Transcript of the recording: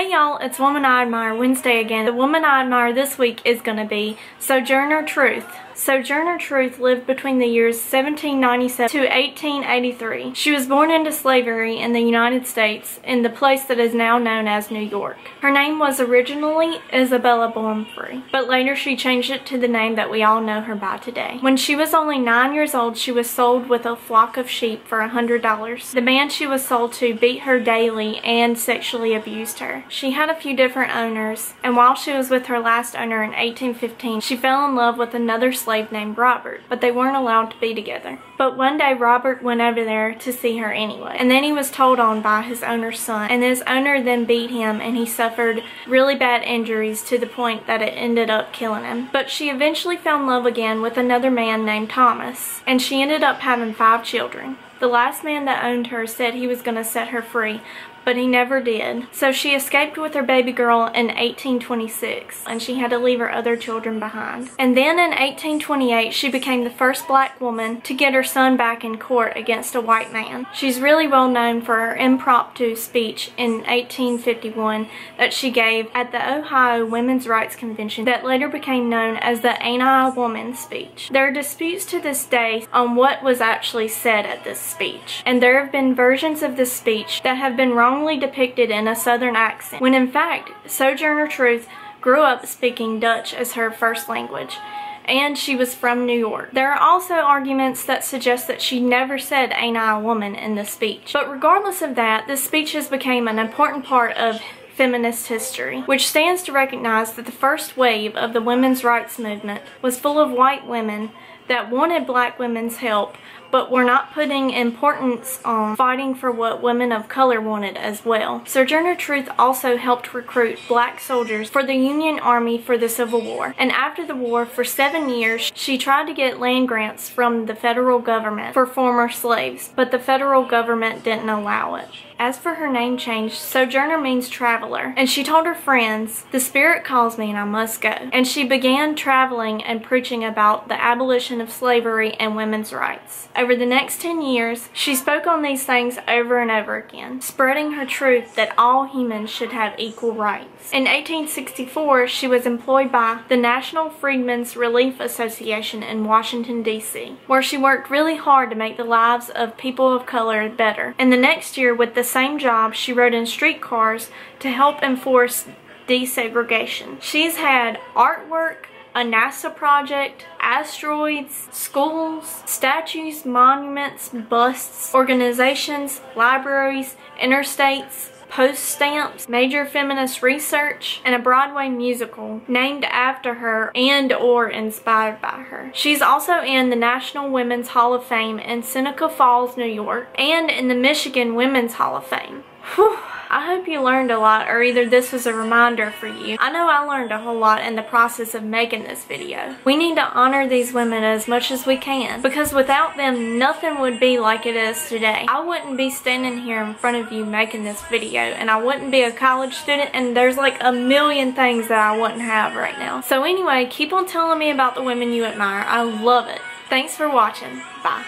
Hey y'all, it's Woman I Admire Wednesday again. The woman I admire this week is going to be Sojourner Truth. Sojourner Truth lived between the years 1797 to 1883. She was born into slavery in the United States in the place that is now known as New York. Her name was originally Isabella Blumfrey, but later she changed it to the name that we all know her by today. When she was only 9 years old, she was sold with a flock of sheep for $100. The man she was sold to beat her daily and sexually abused her. She had a few different owners, and while she was with her last owner in 1815, she fell in love with another slave named Robert, but they weren't allowed to be together. But one day Robert went over there to see her anyway, and then he was told on by his owner's son, and his owner then beat him and he suffered really bad injuries to the point that it ended up killing him. But she eventually fell in love again with another man named Thomas, and she ended up having 5 children. The last man that owned her said he was going to set her free, but he never did. So she escaped with her baby girl in 1826, and she had to leave her other children behind. And then in 1828, she became the first black woman to get her son back in court against a white man. She's really well known for her impromptu speech in 1851 that she gave at the Ohio Women's Rights Convention that later became known as the Ain't I a Woman speech. There are disputes to this day on what was actually said at this speech, and there have been versions of this speech that have been wrongly depicted in a southern accent, when in fact Sojourner Truth grew up speaking Dutch as her first language, and she was from New York. There are also arguments that suggest that she never said "Ain't I a Woman" in the speech. But regardless of that, this speech has become an important part of feminist history, which stands to recognize that the first wave of the women's rights movement was full of white women that wanted black women's help, but were not putting importance on fighting for what women of color wanted as well. Sojourner Truth also helped recruit black soldiers for the Union Army for the Civil War, and after the war, for 7 years, she tried to get land grants from the federal government for former slaves, but the federal government didn't allow it. As for her name change, Sojourner means traveler, and she told her friends, "The Spirit calls me and I must go." And she began traveling and preaching about the abolition of slavery and women's rights. Over the next 10 years, she spoke on these things over and over again, spreading her truth that all humans should have equal rights. In 1864, she was employed by the National Freedmen's Relief Association in Washington, D.C., where she worked really hard to make the lives of people of color better. And the next year, with the same job, she rode in streetcars to help enforce desegregation. She's had artwork, a NASA project, asteroids, schools, statues, monuments, busts, organizations, libraries, interstates, post stamps, major feminist research, and a Broadway musical named after her and or inspired by her. She's also in the National Women's Hall of Fame in Seneca Falls, New York, and in the Michigan Women's Hall of Fame. Whew. I hope you learned a lot, or either this was a reminder for you. I know I learned a whole lot in the process of making this video. We need to honor these women as much as we can, because without them, nothing would be like it is today. I wouldn't be standing here in front of you making this video, and I wouldn't be a college student, and there's like a million things that I wouldn't have right now. So anyway, keep on telling me about the women you admire. I love it. Thanks for watching. Bye.